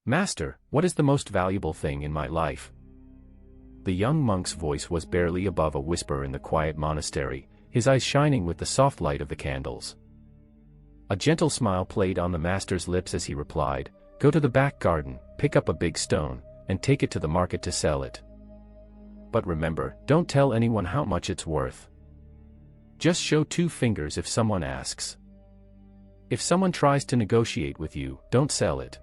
Master, what is the most valuable thing in my life? The young monk's voice was barely above a whisper in the quiet monastery, his eyes shining with the soft light of the candles. A gentle smile played on the master's lips as he replied, "Go to the back garden, pick up a big stone, and take it to the market to sell it. But remember, don't tell anyone how much it's worth. Just show 2 fingers if someone asks. If someone tries to negotiate with you, don't sell it.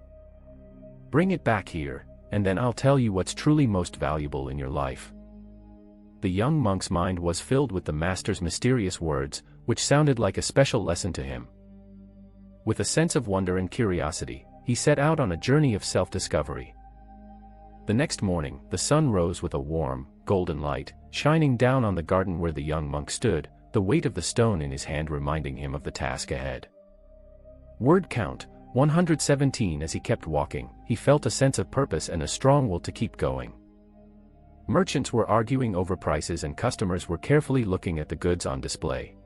Bring it back here, and then I'll tell you what's truly most valuable in your life." The young monk's mind was filled with the master's mysterious words, which sounded like a special lesson to him. With a sense of wonder and curiosity, he set out on a journey of self-discovery. The next morning, the sun rose with a warm, golden light, shining down on the garden where the young monk stood, the weight of the stone in his hand reminding him of the task ahead. Word count 117. As he kept walking, he felt a sense of purpose and a strong will to keep going. Merchants were arguing over prices and customers were carefully looking at the goods on display.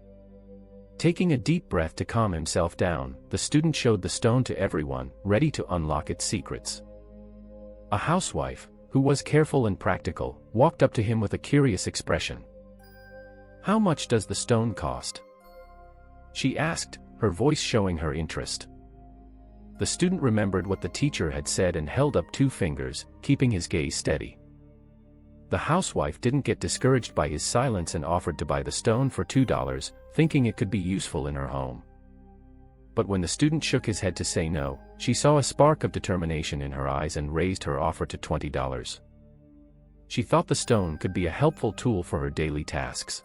Taking a deep breath to calm himself down, the student showed the stone to everyone, ready to unlock its secrets. A housewife, who was careful and practical, walked up to him with a curious expression. "How much does the stone cost?" she asked, her voice showing her interest. The student remembered what the teacher had said and held up 2 fingers, keeping his gaze steady. The housewife didn't get discouraged by his silence and offered to buy the stone for $2, thinking it could be useful in her home. But when the student shook his head to say no, she saw a spark of determination in her eyes and raised her offer to $20. She thought the stone could be a helpful tool for her daily tasks.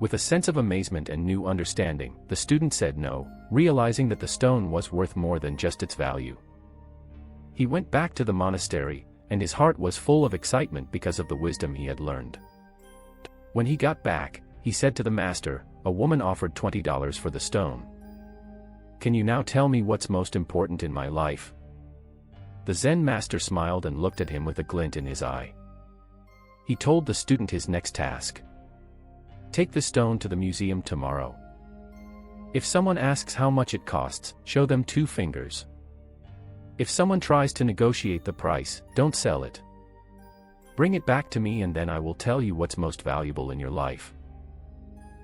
With a sense of amazement and new understanding, the student said no, realizing that the stone was worth more than just its value. He went back to the monastery, and his heart was full of excitement because of the wisdom he had learned. When he got back, he said to the master, "A woman offered $20 for the stone. Can you now tell me what's most important in my life?" The Zen master smiled and looked at him with a glint in his eye. He told the student his next task. "Take the stone to the museum tomorrow. If someone asks how much it costs, show them 2 fingers. If someone tries to negotiate the price, don't sell it. Bring it back to me and then I will tell you what's most valuable in your life."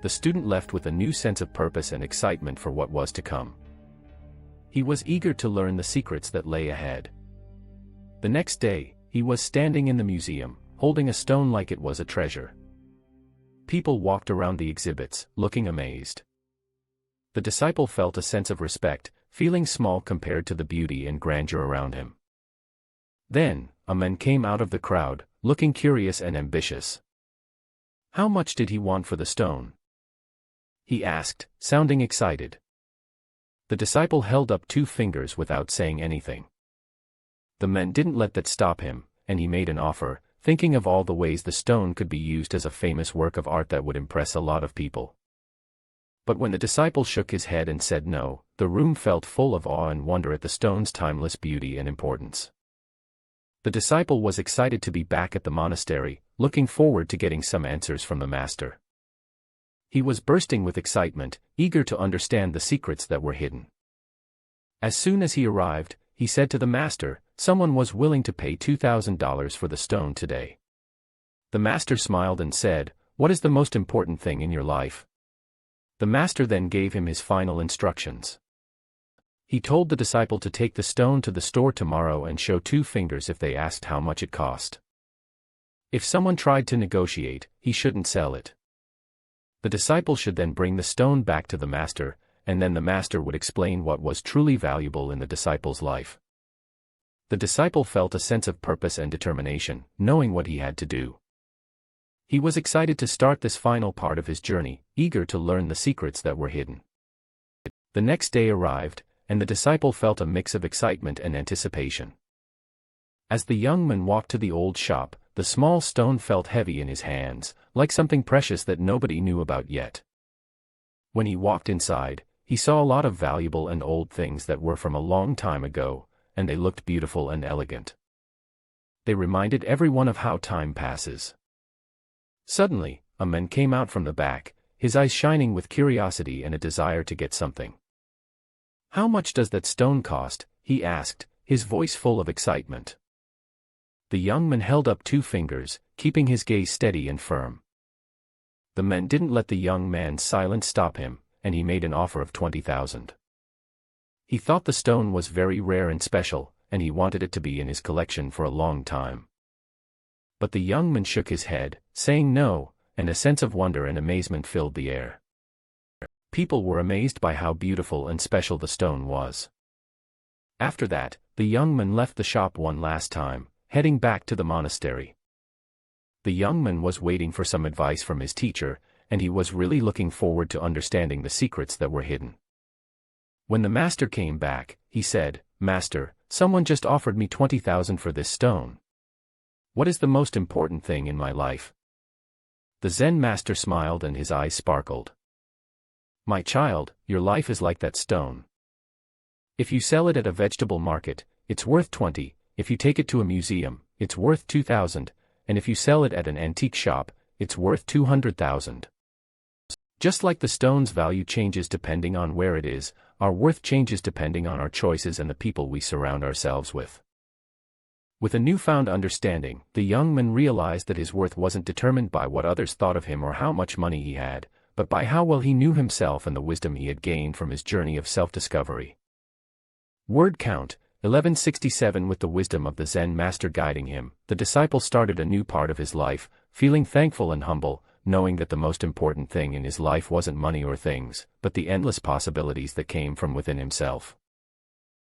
The student left with a new sense of purpose and excitement for what was to come. He was eager to learn the secrets that lay ahead. The next day, he was standing in the museum, holding a stone like it was a treasure. People walked around the exhibits, looking amazed. The disciple felt a sense of respect, feeling small compared to the beauty and grandeur around him. Then, a man came out of the crowd, looking curious and ambitious. "How much did he want for the stone?" he asked, sounding excited. The disciple held up 2 fingers without saying anything. The man didn't let that stop him, and he made an offer, thinking of all the ways the stone could be used as a famous work of art that would impress a lot of people. But when the disciple shook his head and said no, the room felt full of awe and wonder at the stone's timeless beauty and importance. The disciple was excited to be back at the monastery, looking forward to getting some answers from the master. He was bursting with excitement, eager to understand the secrets that were hidden. As soon as he arrived, he said to the master, someone was willing to pay $2,000 for the stone today. The master smiled and said, "What is the most important thing in your life?" The master then gave him his final instructions. He told the disciple to take the stone to the store tomorrow and show 2 fingers if they asked how much it cost. If someone tried to negotiate, he shouldn't sell it. The disciple should then bring the stone back to the master, and then the master would explain what was truly valuable in the disciple's life. The disciple felt a sense of purpose and determination, knowing what he had to do. He was excited to start this final part of his journey, eager to learn the secrets that were hidden. The next day arrived, and the disciple felt a mix of excitement and anticipation. As the young man walked to the old shop, the small stone felt heavy in his hands, like something precious that nobody knew about yet. When he walked inside, he saw a lot of valuable and old things that were from a long time ago, and they looked beautiful and elegant. They reminded everyone of how time passes. Suddenly, a man came out from the back, his eyes shining with curiosity and a desire to get something. "How much does that stone cost?" he asked, his voice full of excitement. The young man held up 2 fingers, keeping his gaze steady and firm. The man didn't let the young man's silence stop him, and he made an offer of 20,000. He thought the stone was very rare and special, and he wanted it to be in his collection for a long time. But the young man shook his head, saying no, and a sense of wonder and amazement filled the air. People were amazed by how beautiful and special the stone was. After that, the young man left the shop one last time, heading back to the monastery. The young man was waiting for some advice from his teacher, and he was really looking forward to understanding the secrets that were hidden. When the master came back, he said, "Master, someone just offered me 20,000 for this stone. What is the most important thing in my life?" The Zen master smiled and his eyes sparkled. "My child, your life is like that stone. If you sell it at a vegetable market, it's worth 20, if you take it to a museum, it's worth 2,000, and if you sell it at an antique shop, it's worth 200,000. Just like the stone's value changes depending on where it is, our worth changes depending on our choices and the people we surround ourselves with." With a newfound understanding, the young man realized that his worth wasn't determined by what others thought of him or how much money he had, but by how well he knew himself and the wisdom he had gained from his journey of self-discovery. Word count, 1167. With the wisdom of the Zen master guiding him, the disciple started a new part of his life, feeling thankful and humble, knowing that the most important thing in his life wasn't money or things, but the endless possibilities that came from within himself.